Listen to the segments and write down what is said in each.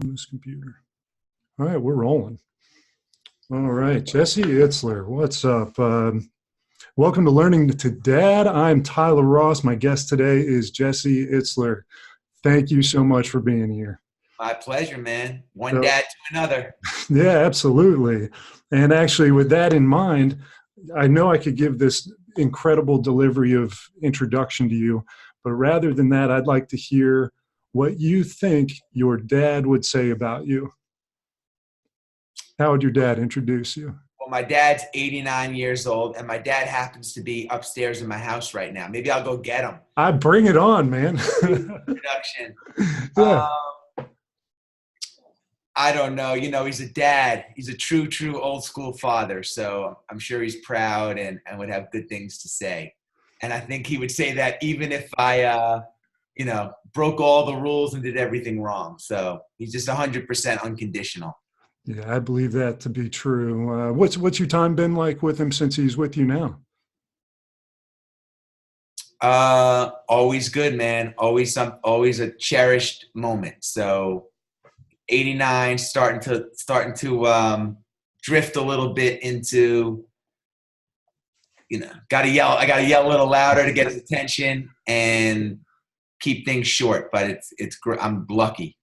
on this computer. All right, we're rolling. All right, Jesse Itzler, what's up? Welcome to Learning to Dad. I'm Tyler Ross. My guest today is Jesse Itzler. Thank you so much for being here. My pleasure, man. One dad to another. Yeah, absolutely. And actually, with that in mind, I know I could give this incredible delivery of introduction to you, but rather than that, I'd like to hear what you think your dad would say about you. How would your dad introduce you? Well, my dad's 89 years old, and my dad happens to be upstairs in my house right now. Maybe I'll go get him. I bring it on, man. Introduction. Yeah. I don't know. You know, he's a dad. He's a true old school father. So I'm sure he's proud and would have good things to say. And I think he would say that even if I, broke all the rules and did everything wrong. So he's just 100% unconditional. Yeah, I believe that to be true. What's your time been like with him since he's with you now? Always good, man. Always a cherished moment. So 89, starting to drift a little bit into, I gotta yell a little louder to get his attention and keep things short, but I'm lucky.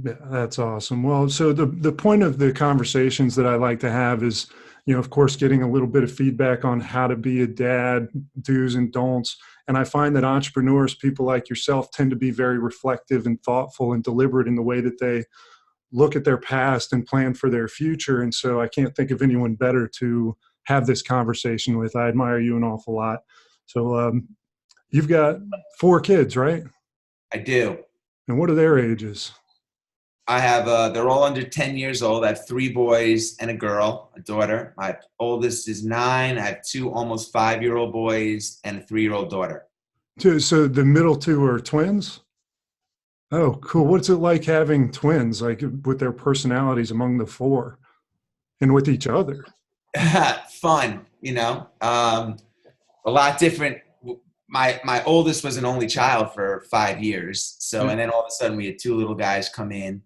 Yeah, that's awesome. Well, so the point of the conversations that I like to have is, of course, getting a little bit of feedback on how to be a dad, do's and don'ts. And I find that entrepreneurs, people like yourself, tend to be very reflective and thoughtful and deliberate in the way that they look at their past and plan for their future. And so I can't think of anyone better to have this conversation with. I admire you an awful lot. So you've got 4 kids, right? I do. And what are their ages? I have, they're all under 10 years old. I have 3 boys and a girl, a daughter. My oldest is 9. I have 2 almost 5-year-old boys and a 3-year-old daughter. So the middle 2 are twins? Oh, cool. What's it like having twins, like with their personalities among the 4 and with each other? Fun, a lot different. My oldest was an only child for 5 years. So, and then all of a sudden we had 2 little guys come in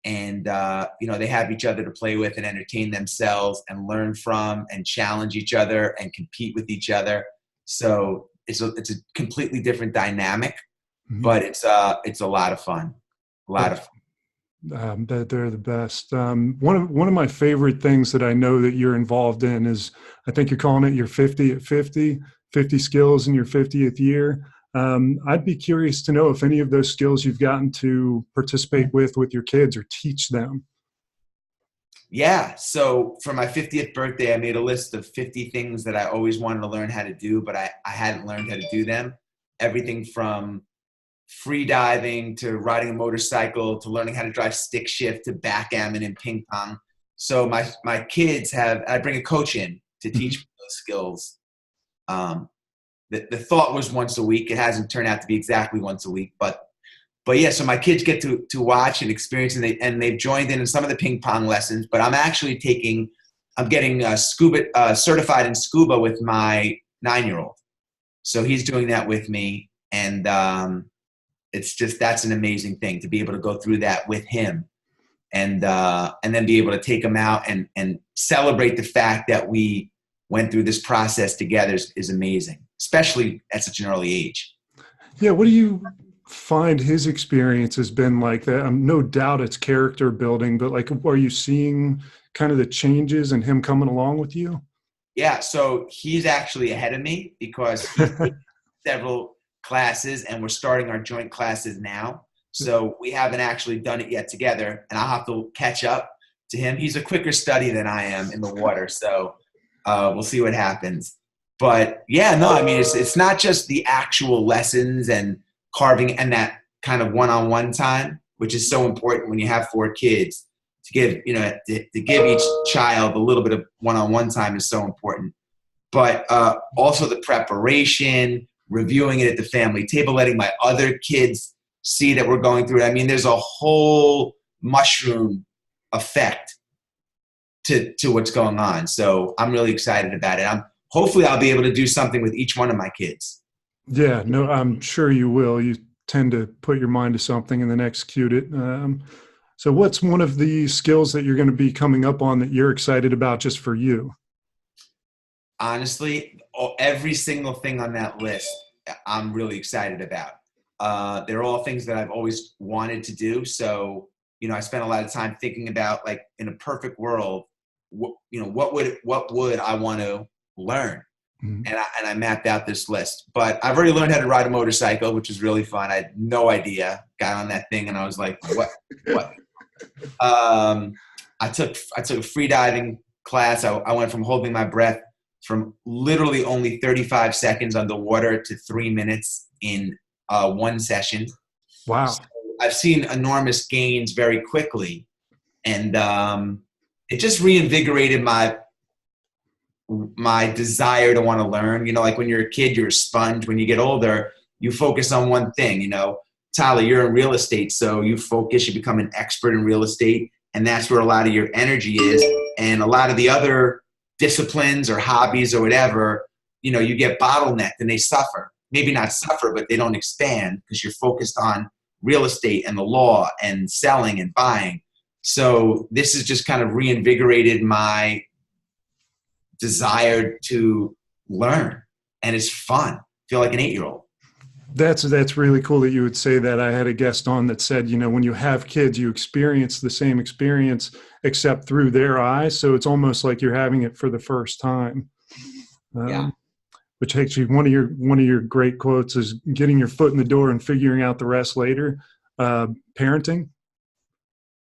and, they have each other to play with and entertain themselves and learn from and challenge each other and compete with each other. So it's a completely different dynamic, but it's a lot of fun. A lot of fun. They're the best. One of my favorite things that I know that you're involved in is, I think you're calling it your 50 at 50 skills in your 50th year. I'd be curious to know if any of those skills you've gotten to participate with your kids or teach them. Yeah. So for my 50th birthday, I made a list of 50 things that I always wanted to learn how to do, but I hadn't learned how to do them. Everything from free diving to riding a motorcycle to learning how to drive stick shift to backgammon and ping pong. So my kids I bring a coach in to teach me those skills. The thought was once a week. It hasn't turned out to be exactly once a week, but yeah, so my kids get to watch and experience, and they've joined in some of the ping pong lessons, but I'm getting scuba certified in scuba with my 9-year-old. So he's doing that with me. And, that's an amazing thing to be able to go through that with him and then be able to take him out and celebrate the fact that we went through this process together is amazing, especially at such an early age. Yeah. What do you find his experience has been like? That? No doubt it's character building, but like, are you seeing kind of the changes in him coming along with you? Yeah. So he's actually ahead of me because he's several classes and we're starting our joint classes now. So we haven't actually done it yet together, and I'll have to catch up to him. He's a quicker study than I am in the water. So we'll see what happens. But yeah, no, I mean, it's not just the actual lessons and carving and that kind of one-on-one time, which is so important when you have 4 kids to give, to give each child a little bit of one-on-one time is so important. But also the preparation, reviewing it at the family table, letting my other kids see that we're going through it. I mean, there's a whole mushroom effect to what's going on. So I'm really excited about it. Hopefully I'll be able to do something with each one of my kids. Yeah, no, I'm sure you will. You tend to put your mind to something and then execute it. So what's one of the skills that you're going to be coming up on that you're excited about just for you? Honestly, every single thing on that list, I'm really excited about. They're all things that I've always wanted to do. So, I spent a lot of time thinking about, like, in a perfect world, what would I want to learn? Mm-hmm. And I mapped out this list. But I've already learned how to ride a motorcycle, which is really fun. I had no idea. Got on that thing and I was like, what? I took a free diving class. I went from holding my breath from literally only 35 seconds underwater to 3 minutes in one session. Wow. So I've seen enormous gains very quickly. And it just reinvigorated my desire to want to learn. Like when you're a kid, you're a sponge. When you get older, you focus on one thing. Tyler, you're in real estate, so you focus, you become an expert in real estate, and that's where a lot of your energy is. And a lot of the other disciplines or hobbies or whatever, you get bottlenecked and they suffer. Maybe not suffer, but they don't expand because you're focused on real estate and the law and selling and buying. So this has just kind of reinvigorated my desire to learn, and it's fun. I feel like an 8-year-old. That's really cool that you would say that. I had a guest on that said, when you have kids, you experience the same experience except through their eyes. So it's almost like you're having it for the first time. Yeah. Which actually one of your great quotes is getting your foot in the door and figuring out the rest later. Parenting.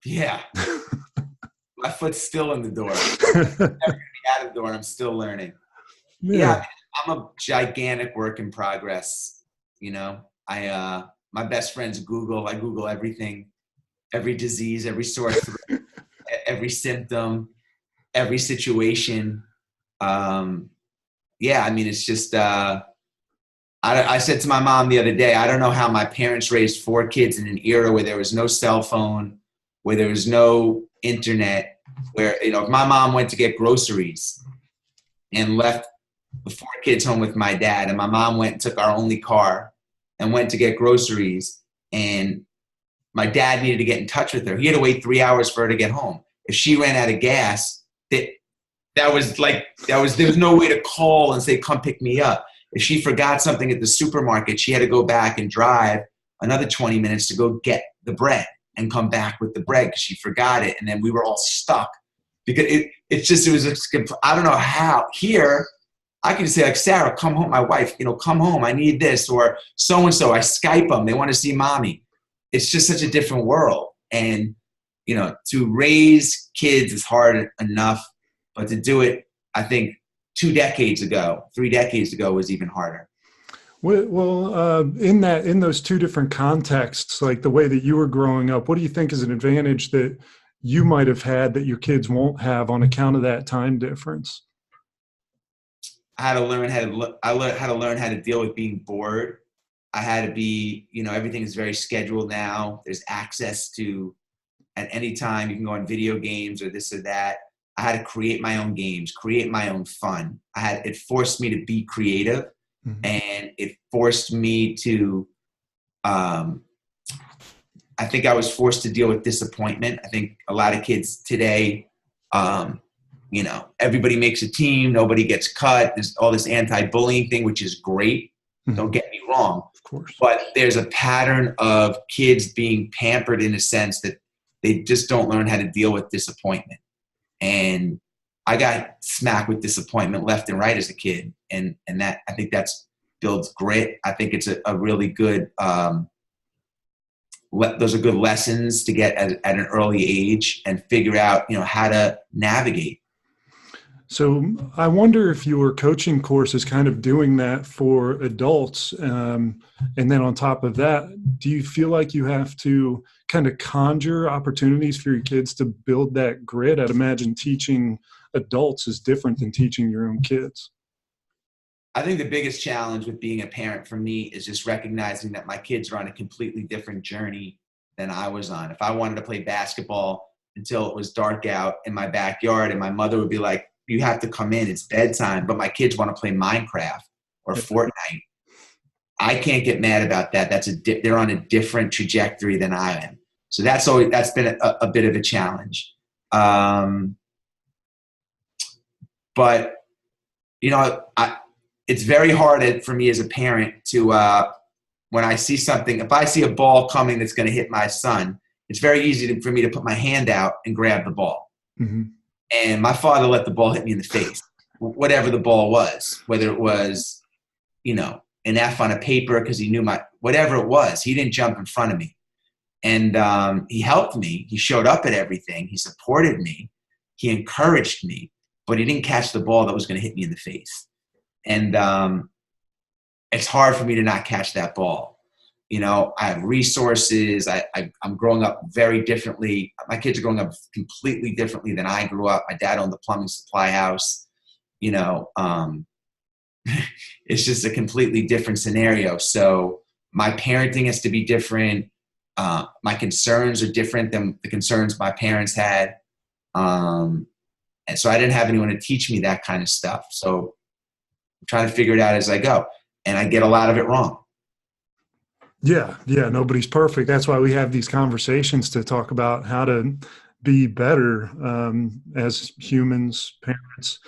Yeah. My foot's still in the door. I'm never gonna be out of the door, and I'm still learning. Yeah, I'm a gigantic work in progress. My best friend's Google. I Google everything, every disease, every sore throat, every symptom, every situation. It's just, I said to my mom the other day, I don't know how my parents raised 4 kids in an era where there was no cell phone, where there was no internet, where, if my mom went to get groceries and left the 4 kids home with my dad, and my mom went and took our only car and went to get groceries, and my dad needed to get in touch with her. He had to wait 3 hours for her to get home. If she ran out of gas, there was no way to call and say, come pick me up. If she forgot something at the supermarket, she had to go back and drive another 20 minutes to go get the bread and come back with the bread because she forgot it. And then we were all stuck because I don't know how. Here, I can say, like, Sarah, come home, my wife, come home, I need this, or so-and-so, I Skype them, they want to see mommy. It's just such a different world. And, to raise kids is hard enough, but to do it, I think 3 decades ago was even harder. Well, in those 2 different contexts, like the way that you were growing up, what do you think is an advantage that you might have had that your kids won't have on account of that time difference? I had to learn how to deal with being bored. I had to be, everything is very scheduled now. There's access to, at any time, you can go on video games or this or that. I had to create my own games, create my own fun. It forced me to be creative, and it forced me to, I think I was forced to deal with disappointment. I think a lot of kids today, everybody makes a team, nobody gets cut. There's all this anti-bullying thing, which is great. Don't get me wrong. Of course. But there's a pattern of kids being pampered in a sense that they just don't learn how to deal with disappointment. And I got smacked with disappointment left and right as a kid. And that, I think that's builds grit. I think it's a really good, those are good lessons to get at an early age and figure out, how to navigate. So I wonder if your coaching course is kind of doing that for adults. And then on top of that, do you feel like you have to kind of conjure opportunities for your kids to build that grit? I'd imagine teaching adults is different than teaching your own kids. I think the biggest challenge with being a parent for me is just recognizing that my kids are on a completely different journey than I was on. If I wanted to play basketball until it was dark out in my backyard, and my mother would be like, you have to come in, it's bedtime, but my kids want to play Minecraft or Fortnite. I can't get mad about that. They're on a different trajectory than I am. So that's been a bit of a challenge. But it's very hard for me as a parent to, when I see something, if I see a ball coming that's going to hit my son, it's very easy for me to put my hand out and grab the ball. Mm-hmm. And my father let the ball hit me in the face, whatever the ball was, whether it was, an F on a paper because he knew whatever it was. He didn't jump in front of me. And he helped me. He showed up at everything. He supported me. He encouraged me, but he didn't catch the ball that was going to hit me in the face. And it's hard for me to not catch that ball. I have resources. I'm growing up very differently. My kids are growing up completely differently than I grew up. My dad owned the plumbing supply house. It's just a completely different scenario. So my parenting has to be different. My concerns are different than the concerns my parents had. And so I didn't have anyone to teach me that kind of stuff. So I'm trying to figure it out as I go. And I get a lot of it wrong. Yeah. Nobody's perfect. That's why we have these conversations to talk about how to be better as humans, parents,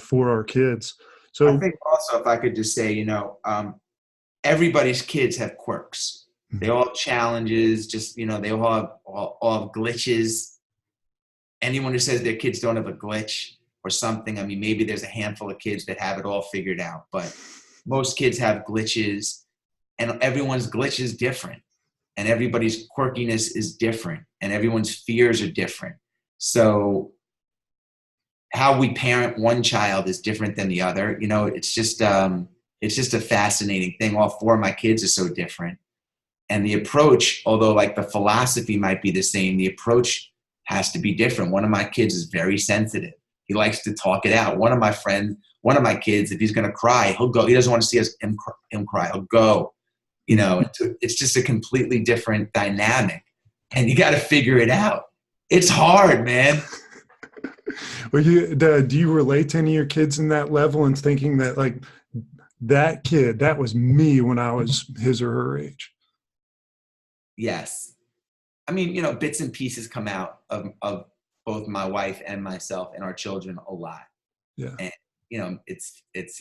for our kids. So I think also, if I could just say, everybody's kids have quirks. They all have challenges. They all have glitches. Anyone who says their kids don't have a glitch or something, maybe there's a handful of kids that have it all figured out, but most kids have glitches, and everyone's glitch is different, and everybody's quirkiness is different, and everyone's fears are different. So how we parent one child is different than the other. It's just a fascinating thing. All four of my kids are so different. And the approach, although like the philosophy might be the same, the approach has to be different. One of my kids is very sensitive. He likes to talk it out. One of my kids, if he's going to cry, he'll go. He doesn't want to see him cry. He'll go. It's just a completely different dynamic, and you got to figure it out. It's hard, man. Well, do you relate to any of your kids in that level and thinking that like that kid, that was me when I was his or her age? Yes. Bits and pieces come out of both my wife and myself and our children a lot. Yeah. And, it's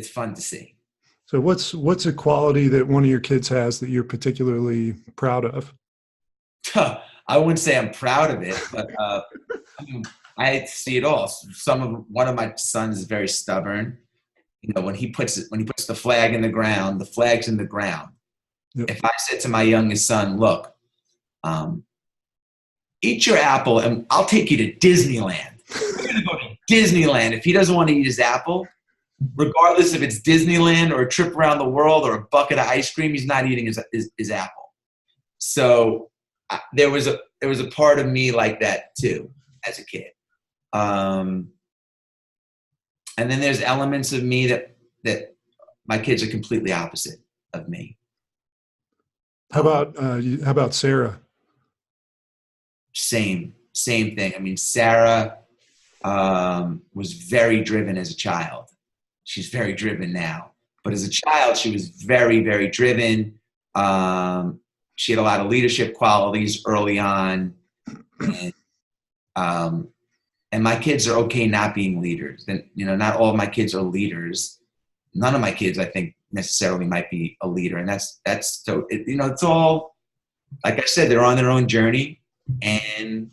fun to see. So what's a quality that one of your kids has that you're particularly proud of? I wouldn't say I'm proud of it, but I see it all. One of my sons is very stubborn. When he puts the flag in the ground, the flag's in the ground. Yep. If I said to my youngest son, look, eat your apple and I'll take you to Disneyland. We're going to go to Disneyland. If he doesn't want to eat his apple, regardless if it's Disneyland or a trip around the world or a bucket of ice cream, he's not eating his apple. So there was a part of me like that too as a kid. And then there's elements of me that my kids are completely opposite of me. How about Sara? Same thing. Sara was very driven as a child. She's very driven now. But as a child, she was very, very driven. She had a lot of leadership qualities early on. And my kids are okay not being leaders. Not all of my kids are leaders. None of my kids, I think, necessarily might be a leader. And that's so, it's all, like I said, they're on their own journey. And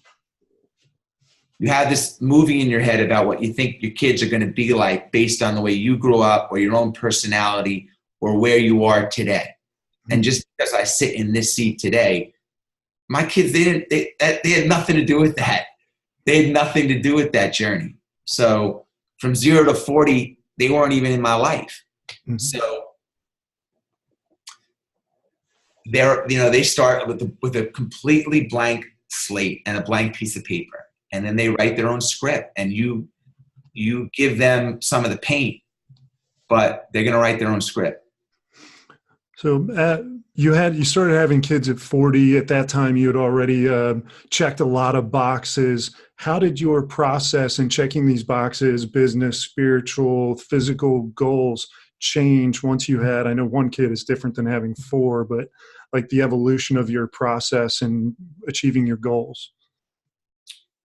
you have this movie in your head about what you think your kids are going to be like based on the way you grew up or your own personality or where you are today. And just because I sit in this seat today, my kids, they had nothing to do with that. They had nothing to do with that journey. So from 0 to 40, they weren't even in my life. Mm-hmm. So they start with a completely blank slate and a blank piece of paper. And then they write their own script, and you give them some of the paint, but they're going to write their own script. So you started having kids at 40. At that time, you had already checked a lot of boxes. How did your process in checking these boxes, business, spiritual, physical goals, change once you had? I know one kid is different than having 4, but like the evolution of your process and achieving your goals?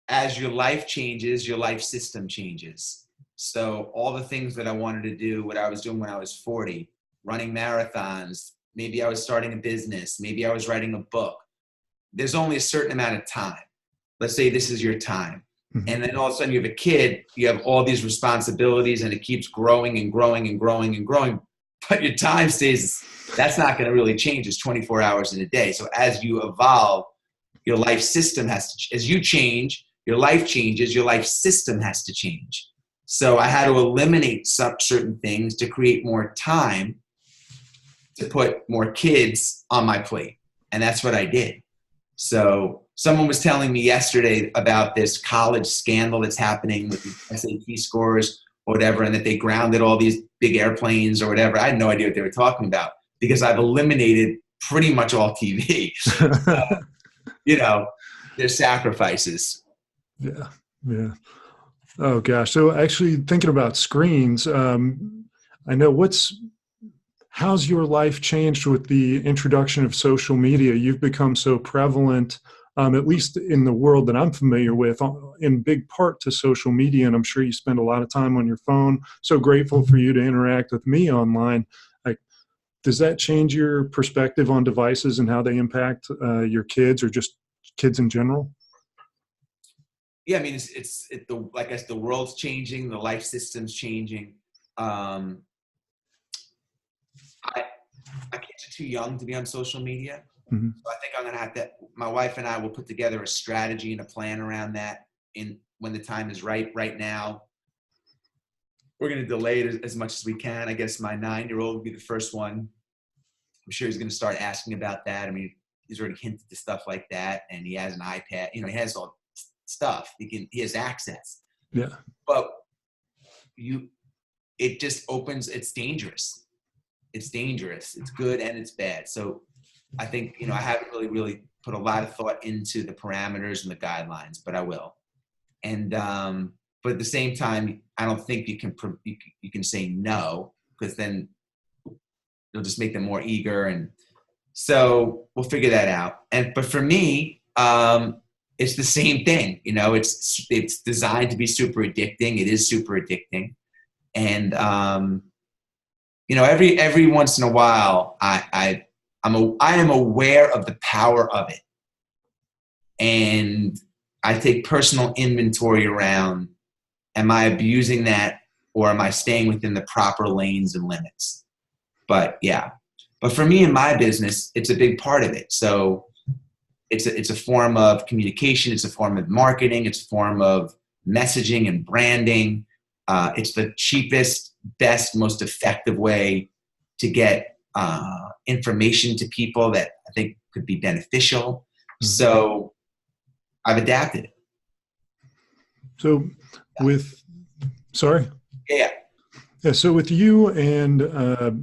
As your life changes, your life system changes. So all the things that I wanted to do, what I was doing when I was 40, running marathons, maybe I was starting a business, maybe I was writing a book. There's only a certain amount of time. Let's say this is your time. Mm-hmm. And then all of a sudden you have a kid, you have all these responsibilities, and it keeps growing and growing and growing and growing. But your time stays, that's not going to really change. It's 24 hours in a day. So as you evolve, your life system has to, as you change, your life changes, your life system has to change. So I had to eliminate certain things to create more time to put more kids on my plate. And that's what I did. So someone was telling me yesterday about this college scandal that's happening with the SAT scores or whatever, and that they grounded all these big airplanes or whatever. I had no idea what they were talking about because I've eliminated pretty much all TV. You know, there's sacrifices. Yeah. Yeah. Oh gosh. So actually thinking about screens, I know how's your life changed with the introduction of social media? You've become so prevalent, at least in the world that I'm familiar with, in big part to social media. And I'm sure you spend a lot of time on your phone. So grateful for you to interact with me online. Does that change your perspective on devices and how they impact your kids or just kids in general? Yeah, I mean, I guess the world's changing, the life system's changing. My kids are too young to be on social media. Mm-hmm. So I think I'm going to have to, my wife and I will put together a strategy and a plan around that when the time is right. Right now, we're going to delay it as much as we can. I guess my 9-year-old will be the first one. I'm sure he's going to start asking about that. I mean, he's already hinted to stuff like that, and he has an iPad. You know, he has all stuff. He has access. Yeah. But it just opens. It's dangerous. It's dangerous. It's good and it's bad. So I think, I haven't really put a lot of thought into the parameters and the guidelines, but I will. And but at the same time, I don't think you can say no, because then you'll just make them more eager. And so we'll figure that out. But for me, it's the same thing. It's designed to be super addicting. It is super addicting. And every once in a while, I am aware of the power of it, and I take personal inventory around: am I abusing that, or am I staying within the proper lanes and limits? But for me in my business, it's a big part of it. So it's a form of communication, it's a form of marketing, it's a form of messaging and branding. It's the cheapest, best, most effective way to get information to people that I think could be beneficial. Mm-hmm. So I've adapted. So So with you and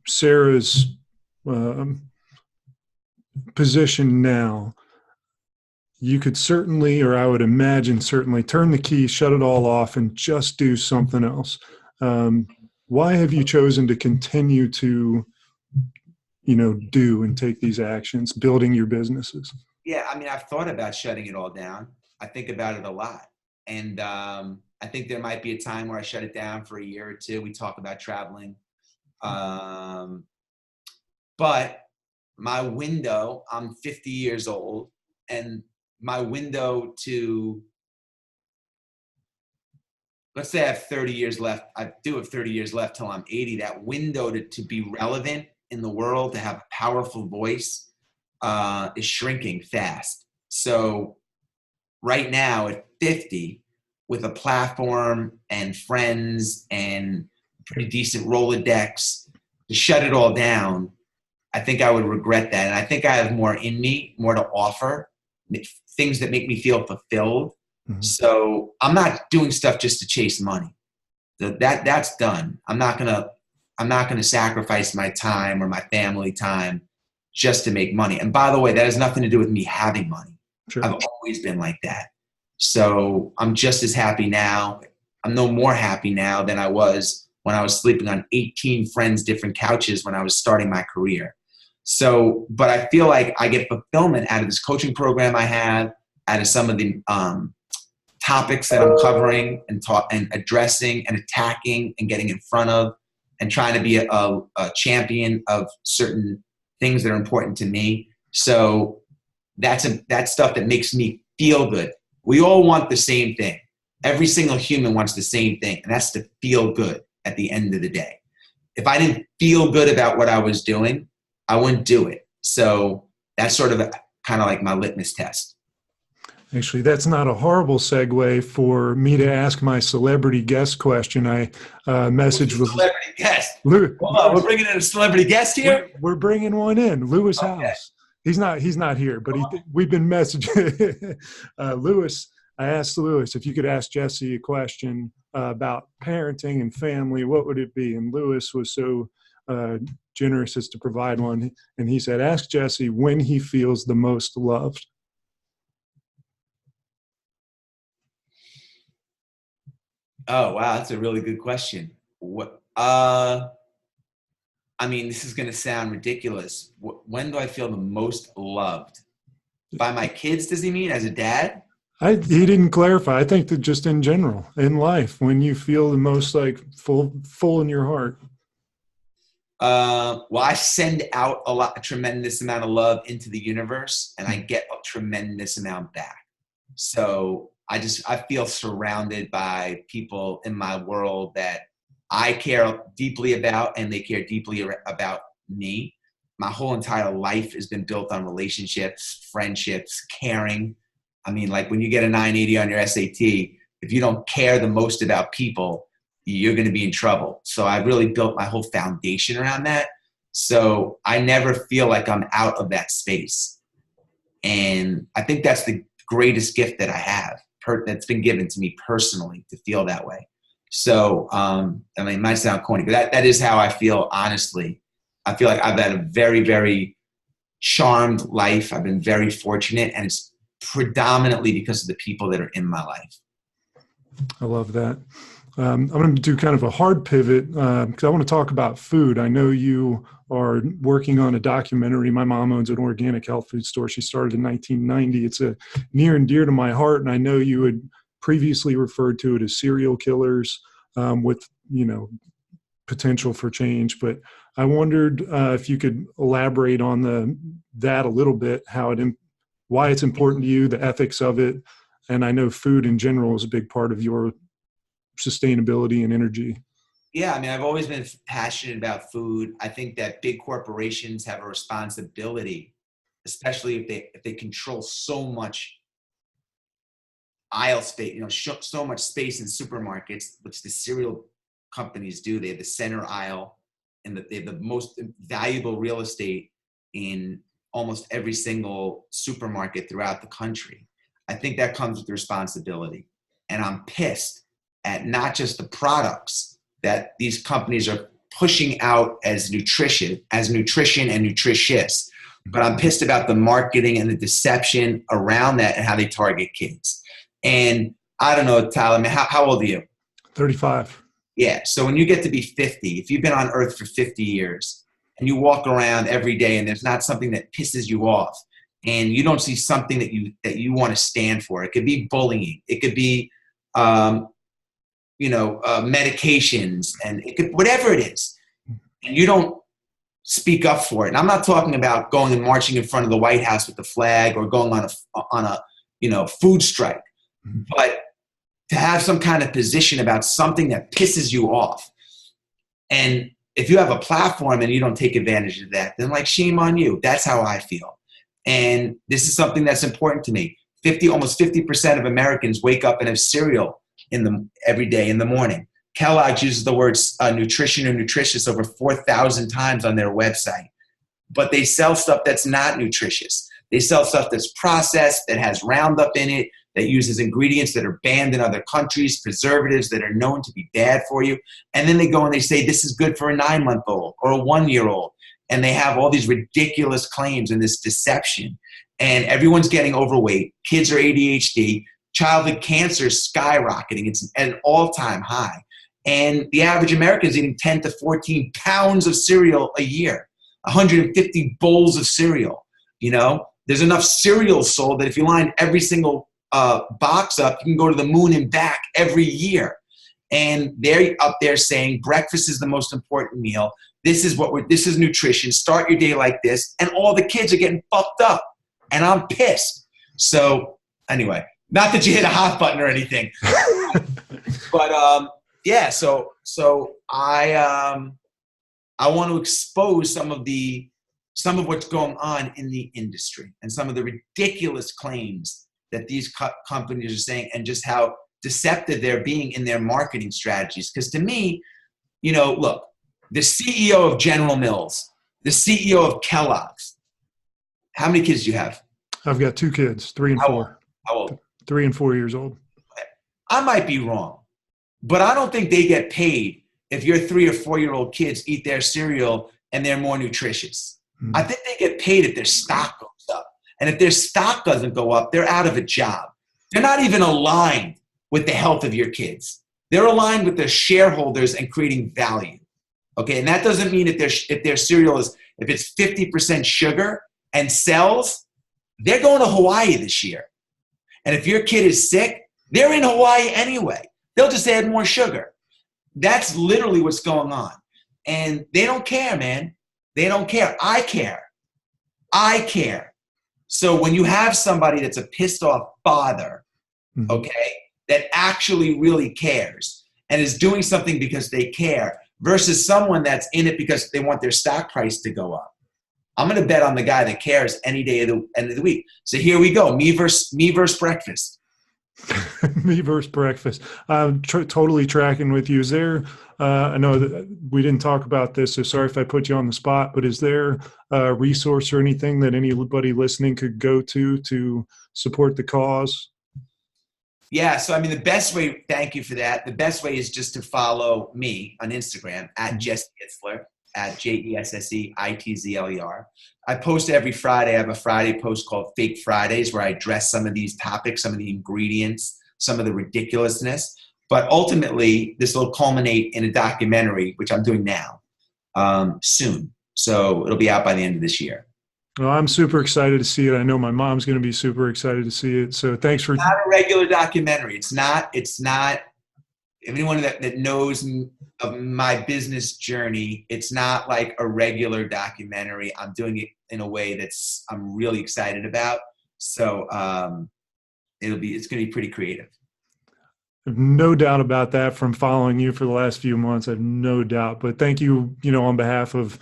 Sarah's position now, you could certainly, or I would imagine certainly, turn the key, shut it all off, and just do something else. Why have you chosen to continue to, do and take these actions, building your businesses? Yeah, I mean, I've thought about shutting it all down. I think about it a lot. And I think there might be a time where I shut it down for a year or two. We talk about traveling. But my window, I'm 50 years old, and my window to, let's say I have 30 years left. I do have 30 years left till I'm 80. That window to be relevant in the world, to have a powerful voice, is shrinking fast. So right now at 50, with a platform and friends and pretty decent Rolodex, to shut it all down, I think I would regret that. And I think I have more in me, more to offer, things that make me feel fulfilled. Mm-hmm. So I'm not doing stuff just to chase money. That's done. I'm not gonna sacrifice my time or my family time just to make money. And by the way, that has nothing to do with me having money. Sure. I've always been like that. So I'm just as happy now. I'm no more happy now than I was when I was sleeping on 18 friends' different couches when I was starting my career. So, but I feel like I get fulfillment out of this coaching program I have, out of some of the topics that I'm covering and addressing and attacking and getting in front of, and trying to be a champion of certain things that are important to me. So that's stuff that makes me feel good. We all want the same thing. Every single human wants the same thing, and that's to feel good at the end of the day. If I didn't feel good about what I was doing, I wouldn't do it. So that's sort of kind of like my litmus test. Actually, that's not a horrible segue for me to ask my celebrity guest question. I messaged with celebrity guest. Hold on, we're bringing in a celebrity guest here. We're bringing one in, Lewis House. He's not here, but we've been messaging. Lewis, I asked Lewis if you could ask Jesse a question about parenting and family, what would it be? And Lewis was so generous as to provide one, and he said, "Ask Jesse when he feels the most loved." Oh, wow. That's a really good question. I mean, this is going to sound ridiculous. When do I feel the most loved? By my kids, does he mean as a dad? He didn't clarify. I think that just in general, in life, when you feel the most like full in your heart. Well, I send out a tremendous amount of love into the universe, and I get a tremendous amount back. So I feel surrounded by people in my world that I care deeply about, and they care deeply about me. My whole entire life has been built on relationships, friendships, caring. I mean, like when you get a 980 on your SAT, if you don't care the most about people, you're going to be in trouble. So I really built my whole foundation around that. So I never feel like I'm out of that space. And I think that's the greatest gift that I have that's been given to me personally, to feel that way. So, I mean, it might sound corny, but that is how I feel, honestly. I feel like I've had a very, very charmed life. I've been very fortunate, and it's predominantly because of the people that are in my life. I love that. I'm going to do kind of a hard pivot because I want to talk about food. I know you are working on a documentary. My mom owns an organic health food store. She started in 1990. It's a near and dear to my heart, and I know you had previously referred to it as serial killers with, potential for change. But I wondered if you could elaborate on that a little bit, why it's important to you, the ethics of it, and I know food in general is a big part of your sustainability and energy. Yeah, I mean, I've always been passionate about food. I think that big corporations have a responsibility, especially if they control so much aisle space, so much space in supermarkets, which the cereal companies do. They have the center aisle, and they have the most valuable real estate in almost every single supermarket throughout the country. I think that comes with responsibility. And I'm pissed at not just the products that these companies are pushing out as nutrition and nutritious, but I'm pissed about the marketing and the deception around that and how they target kids. And I don't know, Tyler, I mean, how old are you? 35. Yeah. So when you get to be 50, if you've been on earth for 50 years and you walk around every day and there's not something that pisses you off, and you don't see something that you want to stand for, it could be bullying, it could be medications, and it could, whatever it is, and you don't speak up for it. And I'm not talking about going and marching in front of the White House with the flag or going on a food strike, but to have some kind of position about something that pisses you off. And if you have a platform and you don't take advantage of that, then like, shame on you. That's how I feel. And this is something that's important to me. Almost 50% of Americans wake up and have cereal every day in the morning. Kellogg's uses the words nutrition or nutritious over 4,000 times on their website. But they sell stuff that's not nutritious. They sell stuff that's processed, that has Roundup in it, that uses ingredients that are banned in other countries, preservatives that are known to be bad for you. And then they go and they say, this is good for a 9-month-old or a 1-year-old. And they have all these ridiculous claims and this deception. And everyone's getting overweight. Kids are ADHD. Childhood cancer is skyrocketing. It's at an all-time high. And the average American is eating 10 to 14 pounds of cereal a year. 150 bowls of cereal. You know, there's enough cereal sold that if you line every single box up, you can go to the moon and back every year. And they're up there saying breakfast is the most important meal. This is nutrition. Start your day like this. And all the kids are getting fucked up. And I'm pissed. So anyway, not that you hit a hot button or anything. But yeah, so I want to expose some of what's going on in the industry and some of the ridiculous claims that these companies are saying, and just how deceptive they're being in their marketing strategies. Because to me, you know, look, the CEO of General Mills, the CEO of Kellogg's, how many kids do you have? I've got 2 kids, 3 and 4. How old? 3 and 4 years old. I might be wrong, but I don't think they get paid if your 3 or 4-year-old kids eat their cereal and they're more nutritious. Mm-hmm. I think they get paid if their stock goes up. And if their stock doesn't go up, they're out of a job. They're not even aligned with the health of your kids. They're aligned with their shareholders and creating value. Okay, and that doesn't mean if their cereal if it's 50% sugar and sells, they're going to Hawaii this year. And if your kid is sick, they're in Hawaii anyway. They'll just add more sugar. That's literally what's going on. And they don't care, man. They don't care. I care. I care. So when you have somebody that's a pissed off father, okay, that actually really cares and is doing something because they care versus someone that's in it because they want their stock price to go up, I'm going to bet on the guy that cares any day of the end of the week. So here we go. Me versus breakfast. Me versus breakfast. I'm totally tracking with you. Is there, I know that we didn't talk about this, so sorry if I put you on the spot, but is there a resource or anything that anybody listening could go to support the cause? Yeah, so I mean, the best way, thank you for that. The best way is just to follow me on Instagram at Jesse Itzler, at JESSEITZLER. I post every Friday. I have a Friday post called Fake Fridays where I address some of these topics, some of the ingredients, some of the ridiculousness. But ultimately, this will culminate in a documentary, which I'm doing now, soon. So it'll be out by the end of this year. Well, I'm super excited to see it. I know my mom's going to be super excited to see it. So thanks for. It's not a regular documentary. It's not. Anyone that knows of my business journey, it's not like a regular documentary. I'm doing it in a way I'm really excited about. So it's going to be pretty creative. I have no doubt about that from following you for the last few months. I have no doubt. But thank you, on behalf of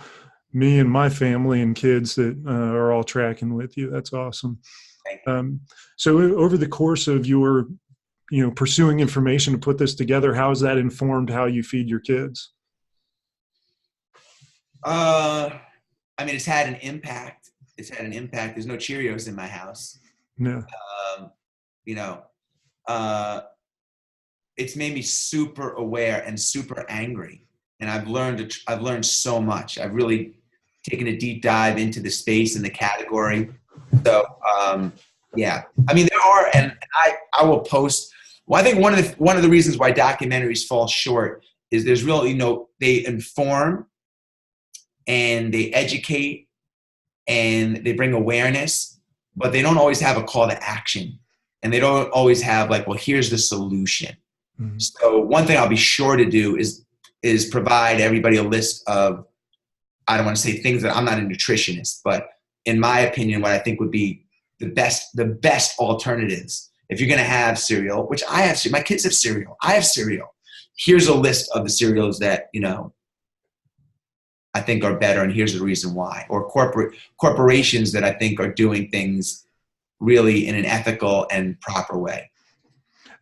me and my family and kids that are all tracking with you. That's awesome. So over the course of your, pursuing information to put this together, how has that informed how you feed your kids? I mean, it's had an impact. There's no Cheerios in my house. No. It's made me super aware and super angry. And I've learned so much. I've really taken a deep dive into the space and the category. So, yeah, I mean, there are, and I will post. Well, I think one of the reasons why documentaries fall short is there's really, they inform and they educate and they bring awareness, but they don't always have a call to action. And they don't always have like, well, here's the solution. Mm-hmm. So one thing I'll be sure to do is provide everybody a list of, I don't want to say things that I'm not a nutritionist, but in my opinion, what I think would be the best alternatives. If you're going to have cereal, which I have, my kids have cereal. I have cereal. Here's a list of the cereals that, I think are better. And here's the reason why. Or corporations that I think are doing things really in an ethical and proper way.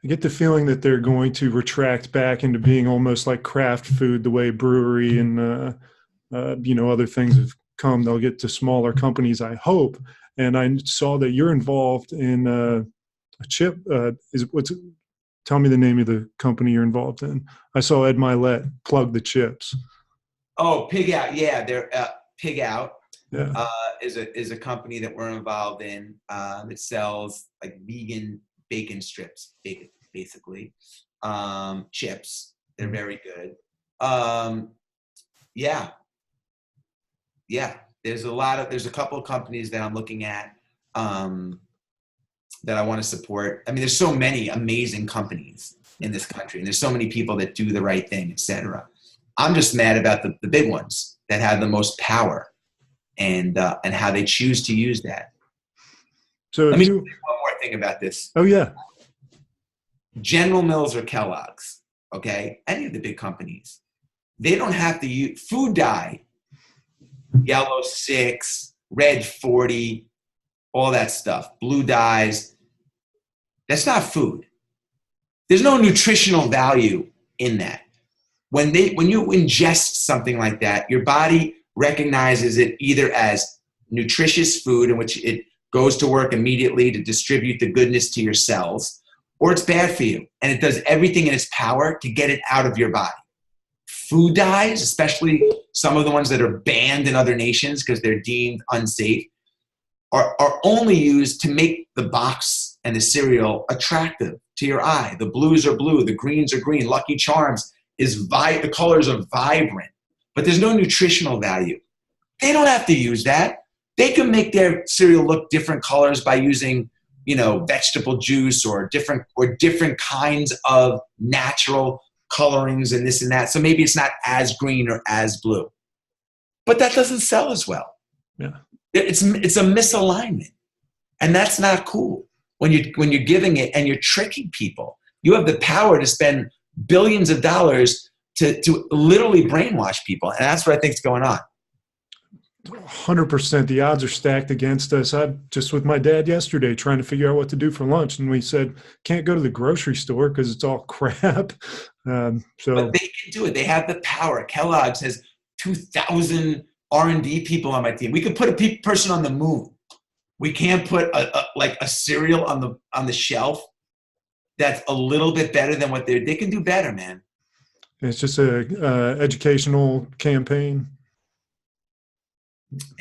I get the feeling that they're going to retract back into being almost like craft food, the way brewery and, other things have come. They'll get to smaller companies, I hope. And I saw that you're involved in a chip. Tell me the name of the company you're involved in. I saw Ed Milet plug the chips. Oh, Pig Out. Yeah, they're Pig Out. Yeah. Is a company that we're involved in that sells like vegan bacon strips, basically. Chips. They're very good. Yeah. There's a couple of companies that I'm looking at that I want to support. I mean, there's so many amazing companies in this country, and there's so many people that do the right thing, etc. I'm just mad about the big ones that have the most power and how they choose to use that. So let me say one more thing about this. Oh yeah. General Mills or Kellogg's, okay? Any of the big companies, they don't have to use food dye, yellow 6, red 40, all that stuff, blue dyes. That's not food. There's no nutritional value in that. When you ingest something like that, your body recognizes it either as nutritious food in which it goes to work immediately to distribute the goodness to your cells, or it's bad for you, and it does everything in its power to get it out of your body. Food dyes, especially some of the ones that are banned in other nations because they're deemed unsafe, are only used to make the box and the cereal attractive to your eye. The blues are blue, the greens are green. Lucky Charms the colors are vibrant, but there's no nutritional value. They don't have to use that. They can make their cereal look different colors by using, vegetable juice or different kinds of natural colorings and this and that. So maybe it's not as green or as blue, but that doesn't sell as well. Yeah. It's a misalignment, and that's not cool. When you're giving it and you're tricking people, you have the power to spend billions of dollars to literally brainwash people, and that's what I think is going on. 100%. The odds are stacked against us. I just with my dad yesterday trying to figure out what to do for lunch, and we said can't go to the grocery store because it's all crap. But they can do it. They have the power. Kellogg's has 2,000 R&D people on my team. We could put a person on the moon. We can't put a cereal on the shelf that's a little bit better than what they can do better, man. It's just a educational campaign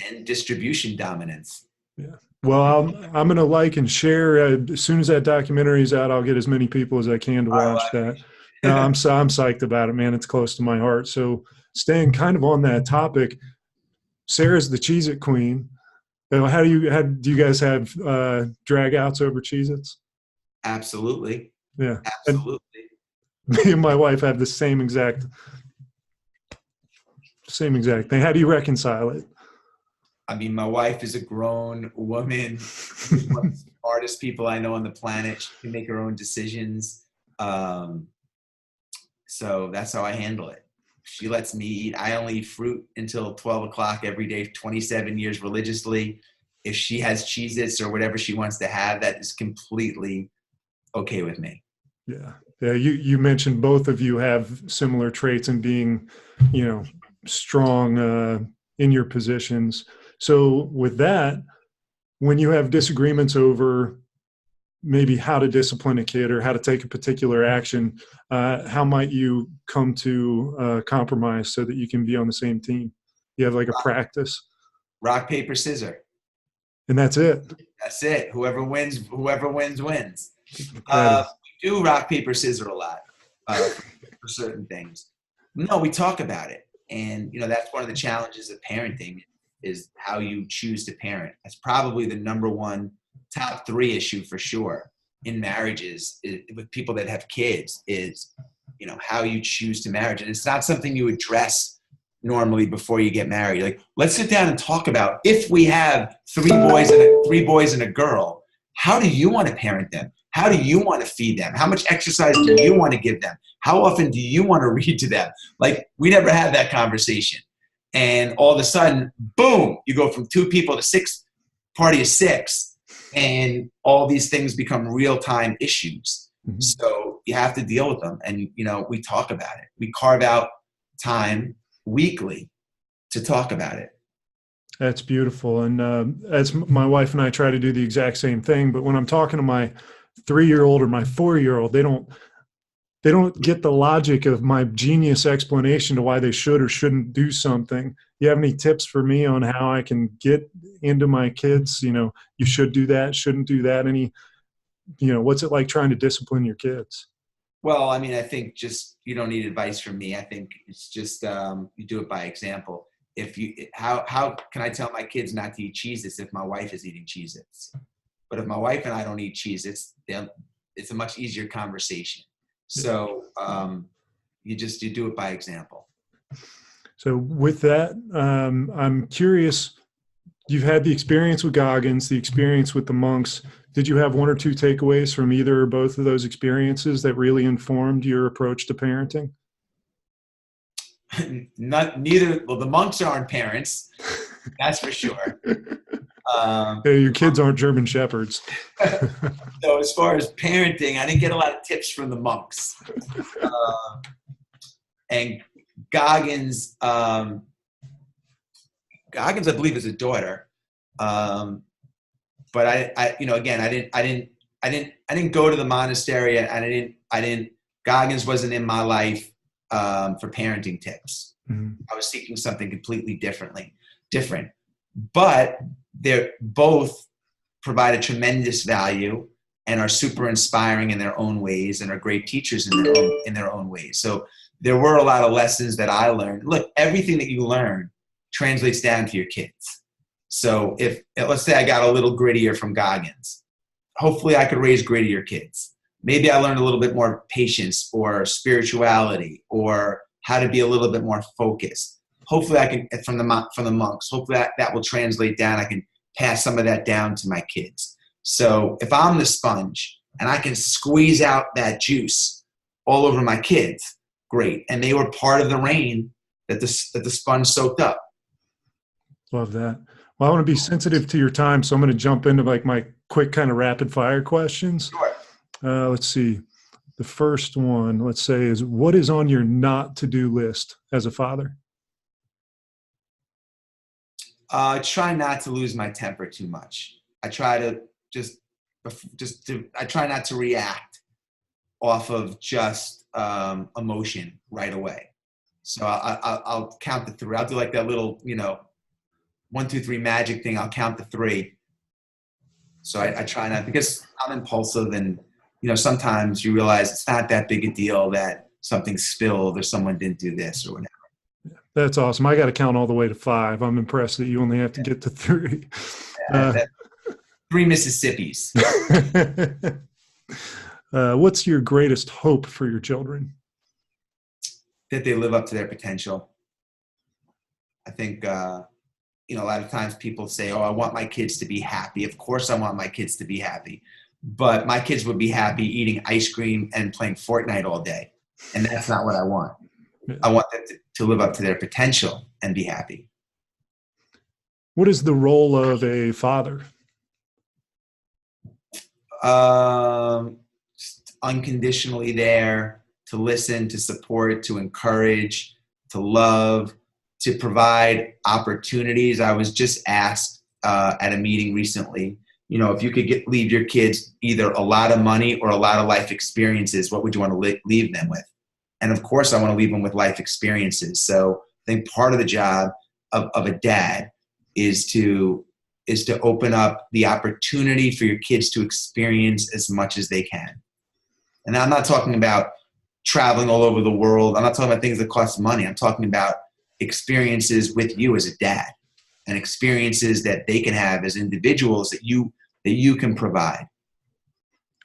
and distribution dominance. Yeah. Well, I'm going to like and share as soon as that documentary is out. I'll get as many people as I can to watch that. I'm psyched about it, man. It's close to my heart. So staying kind of on that topic, Sarah's the Cheez-It queen. How do you guys have drag outs over Cheez-Its? Absolutely. Yeah. Absolutely. And me and my wife have the same exact thing. How do you reconcile it? I mean, my wife is a grown woman. She's one of the smartest people I know on the planet. She can make her own decisions. So that's how I handle it. She lets me eat. I only eat fruit until 12 o'clock every day, 27 years religiously. If she has Cheez-Its or whatever she wants to have, that is completely okay with me. Yeah. Yeah. You mentioned both of you have similar traits in being, strong in your positions. So with that, when you have disagreements over maybe how to discipline a kid or how to take a particular action, how might you come to compromise so that you can be on the same team? You have like a practice? Rock, paper, scissors. And that's it? That's it. Whoever wins, wins. We do rock, paper, scissors a lot for certain things. No, we talk about it. And, that's one of the challenges of parenting is how you choose to parent. That's probably the number one top 3 issue for sure in marriages with people that have kids is, how you choose to marriage. And it's not something you address normally before you get married. Like, let's sit down and talk about if we have 3 boys and a girl, how do you want to parent them? How do you want to feed them? How much exercise do you want to give them? How often do you want to read to them? Like, we never had that conversation. And all of a sudden, boom, you go from 2 people to 6, party of 6, and all these things become real-time issues. Mm-hmm. So you have to deal with them. And, we talk about it. We carve out time weekly to talk about it. That's beautiful. And as my wife and I try to do the exact same thing, but when I'm talking to my 3-year-old or my 4-year-old, they don't get the logic of my genius explanation to why they should or shouldn't do something. You have any tips for me on how I can get into my kids? You should do that, shouldn't do that. Any, what's it like trying to discipline your kids? Well, I mean, I think just, you don't need advice from me. I think it's just, you do it by example. how can I tell my kids not to eat Cheez-Its if my wife is eating Cheez-Its? But if my wife and I don't eat Cheez-Its, then it's a much easier conversation. So you do it by example. So with that, I'm curious, you've had the experience with Goggins, the experience with the monks. Did you have one or two takeaways from either or both of those experiences that really informed your approach to parenting? Neither. Well, the monks aren't parents, that's for sure. Hey, your kids aren't German shepherds. So as far as parenting, I didn't get a lot of tips from the monks. And Goggins, I believe, is a daughter. But I didn't go to the monastery, and Goggins wasn't in my life for parenting tips. Mm-hmm. I was seeking something completely different. But they're both provide a tremendous value and are super inspiring in their own ways and are great teachers in their own ways. So there were a lot of lessons that I learned. Look, everything that you learn translates down to your kids. So if, let's say I got a little grittier from Goggins, hopefully I could raise grittier kids. Maybe I learned a little bit more patience or spirituality or how to be a little bit more focused. Hopefully I can, from the monks, hopefully that will translate down. I can pass some of that down to my kids. So if I'm the sponge and I can squeeze out that juice all over my kids, great. And they were part of the rain that the sponge soaked up. Love that. Well, I want to be sensitive to your time, so I'm going to jump into like my quick kind of rapid fire questions. Sure. Let's see. The first one, let's say, is what is on your not to-do list as a father? Try not to lose my temper too much. I try to I try not to react off of just emotion right away. So I'll count to 3. I'll do like that little, 1, 2, 3 magic thing. I'll count to 3. So I try not, because I'm impulsive, and sometimes you realize it's not that big a deal that something spilled or someone didn't do this or whatever. That's awesome. I got to count all the way to 5. I'm impressed that you only have to get to 3. 3 Mississippis. What's your greatest hope for your children? That they live up to their potential. I think, a lot of times people say, oh, I want my kids to be happy. Of course I want my kids to be happy. But my kids would be happy eating ice cream and playing Fortnite all day. And that's not what I want. Yeah. I want them to live up to their potential and be happy. What is the role of a father? Unconditionally there, to listen, to support, to encourage, to love, to provide opportunities. I was just asked at a meeting recently, if you could leave your kids either a lot of money or a lot of life experiences, what would you want to leave them with? And of course, I want to leave them with life experiences. So I think part of the job of a dad is to open up the opportunity for your kids to experience as much as they can. And I'm not talking about traveling all over the world. I'm not talking about things that cost money. I'm talking about experiences with you as a dad, and experiences that they can have as individuals that you can provide.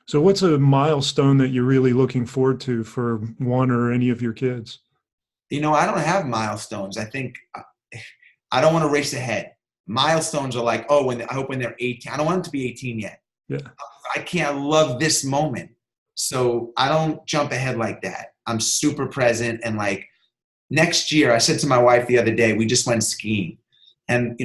So what's a milestone that you're really looking forward to for one or any of your kids? I don't have milestones. I think I don't want to race ahead. Milestones are like, I hope when they're 18. I don't want them to be 18 yet. Yeah. I love this moment. So I don't jump ahead like that. I'm super present. And like next year, I said to my wife the other day, we just went skiing. And,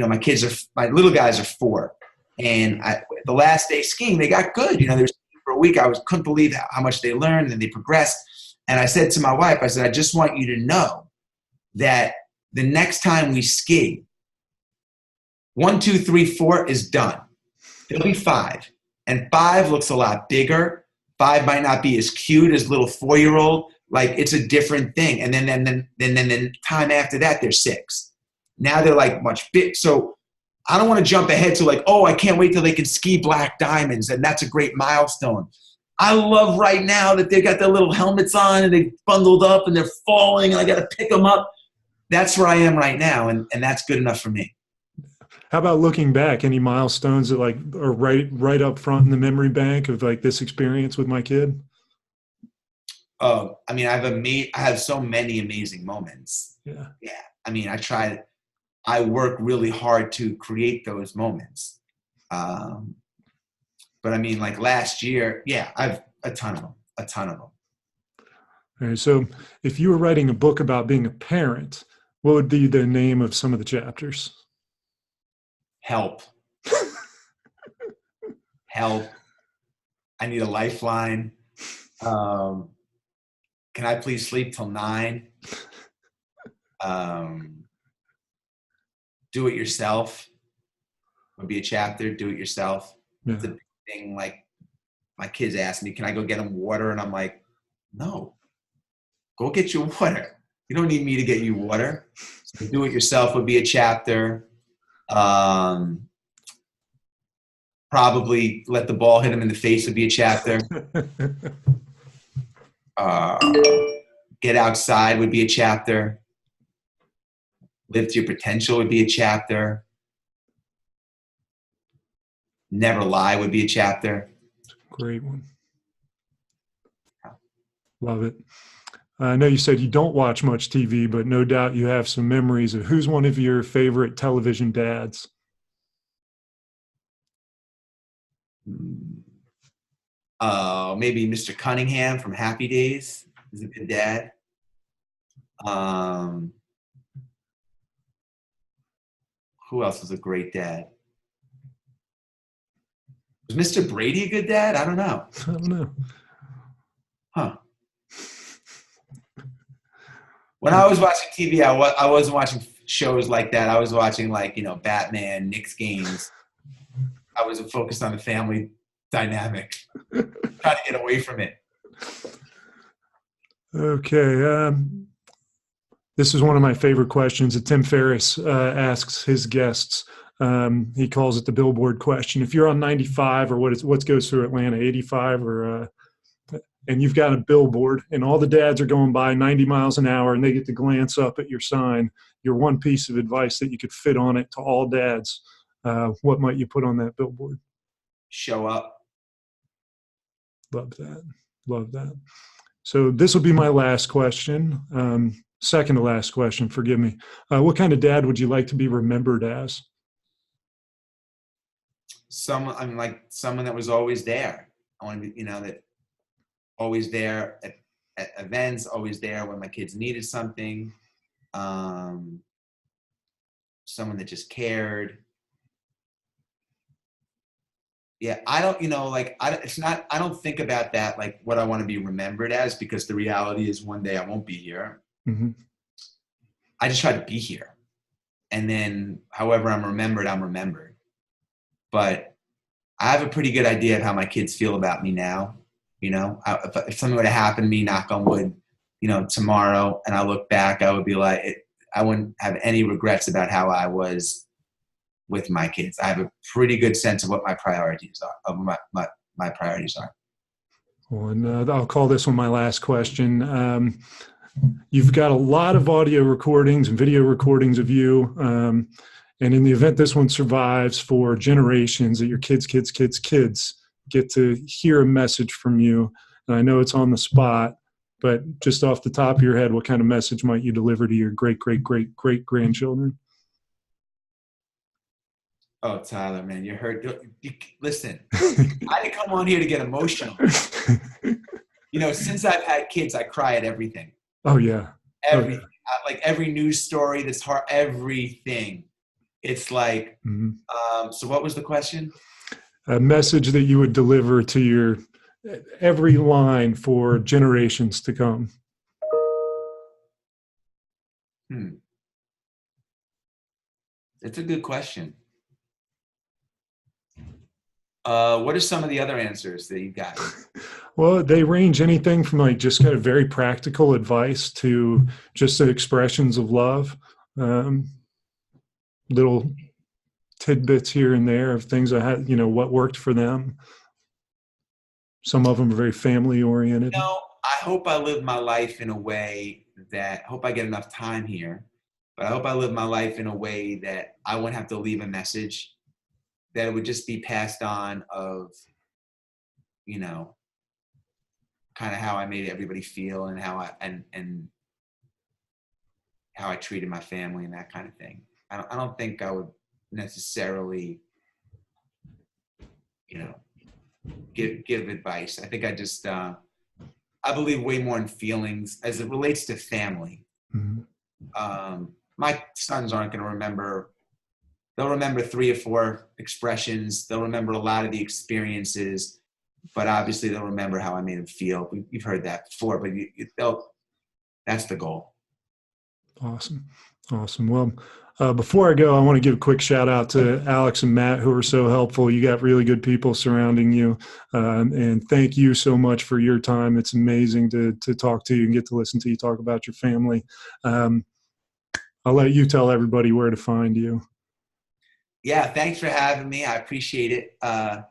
my little guys are 4. And the last day skiing, they got good. They were skiing for a week. couldn't believe how much they learned and they progressed. And I said to my wife, I said, I just want you to know that the next time we ski, 1, 2, 3, 4 is done. There'll be 5. And 5 looks a lot bigger. 5 might not be as cute as little 4-year-old. Like, it's a different thing. And then time after that, they're 6. Now they're like much big. So I don't want to jump ahead to like, I can't wait till they can ski black diamonds. And that's a great milestone. I love right now that they got their little helmets on and they bundled up and they're falling and I got to pick them up. that's where I am right now, and that's good enough for me. How about looking back? Any milestones that like are right up front in the memory bank of like this experience with my kid? Oh, I mean, I have so many amazing moments. Yeah. Yeah. I mean, I work really hard to create those moments. But I mean, like last year, yeah, I've a ton of them. All right, so if you were writing a book about being a parent, what would be the name of some of the chapters? Help. Help. I need a lifeline. Can I please sleep till 9? Do it yourself would be a chapter. Do it yourself. Yeah. It's a big thing. Like my kids ask me, can I go get them water? And I'm like, no, go get your water. You don't need me to get you water. So do it yourself would be a chapter. Probably let the ball hit him in the face would be a chapter. Get outside would be a chapter. Live to your potential would be a chapter. Never lie would be a chapter. Great one. Love it. I know you said you don't watch much TV, but no doubt you have some memories of who's one of your favorite television dads? Maybe Mr. Cunningham from Happy Days is a good dad. Who else was a great dad? Was Mr. Brady a good dad? I don't know. I don't know. Huh. When I was watching TV, I wasn't watching shows like that. I was watching like, Batman, Knicks games. I wasn't focused on the family dynamic. Trying to get away from it. Okay. This is one of my favorite questions that Tim Ferriss asks his guests. He calls it the billboard question. If you're on 95 or what goes through Atlanta, 85 or and you've got a billboard and all the dads are going by 90 miles an hour and they get to glance up at your sign, your one piece of advice that you could fit on it to all dads, what might you put on that billboard? Show up. Love that. Love that. So this will be my last question. Second to last question, forgive me. What kind of dad would you like to be remembered as? Someone that was always there. I want to be, that always there at events, always there when my kids needed something. Someone that just cared. Yeah, I don't think about that, like what I want to be remembered as, because the reality is one day I won't be here. Mm-hmm. I just try to be here. And then however I'm remembered. But I have a pretty good idea of how my kids feel about me now. If something were to happen to me, knock on wood, tomorrow, and I look back, I would be like, I wouldn't have any regrets about how I was with my kids. I have a pretty good sense of what my priorities are, my priorities are. Well, and I'll call this one my last question. You've got a lot of audio recordings and video recordings of you. And in the event this one survives for generations, that your kids get to hear a message from you. And I know it's on the spot, but just off the top of your head, what kind of message might you deliver to your great-great-great-great-grandchildren? Oh, Tyler, man, you're hurt. Listen, I didn't come on here to get emotional. Since I've had kids, I cry at everything. Oh, yeah. Everything. Like every news story that's hard, everything. It's like, so what was the question? A message that you would deliver to your every line for generations to come. It's a good question. What are some of the other answers that you got? Well, they range anything from like just kind of very practical advice to just the expressions of love, little tidbits here and there of things I had, what worked for them. Some of them are very family oriented. I hope I live my life in a way that, I hope I get enough time here But I hope I live my life in a way that I wouldn't have to leave a message, that it would just be passed on of, you know, kind of how I made everybody feel and how and how I treated my family and that kind of thing. I don't think I would necessarily, you know, give advice. I think I just I believe way more in feelings as it relates to family. Mm-hmm. My sons aren't going to remember. They'll remember 3 or 4 expressions. They'll remember a lot of the experiences, but obviously they'll remember how I made them feel. You've heard that before, but that's the goal. Awesome. Well, before I go, I want to give a quick shout out to Alex and Matt, who are so helpful. You got really good people surrounding you. And thank you so much for your time. It's amazing to talk to you and get to listen to you talk about your family. I'll let you tell everybody where to find you. Yeah, thanks for having me. I appreciate it. I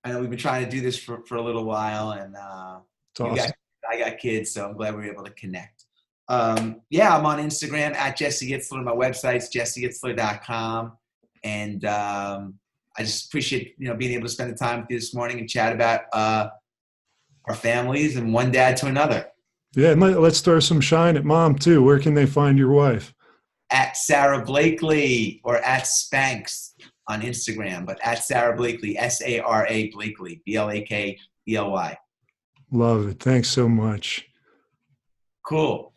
know we've been trying to do this for a little while, and Awesome. I got kids, so I'm glad we were able to connect. Yeah, I'm on Instagram at Jesse Itzler. My website's jesseitzler.com. And I just appreciate, being able to spend the time with you this morning and chat about our families and one dad to another. Yeah, and let's throw some shine at mom too. Where can they find your wife? At Sara Blakely or at Spanx on Instagram, but at Sara Blakely, Sara Blakely, Blakely. Love it. Thanks so much. Cool.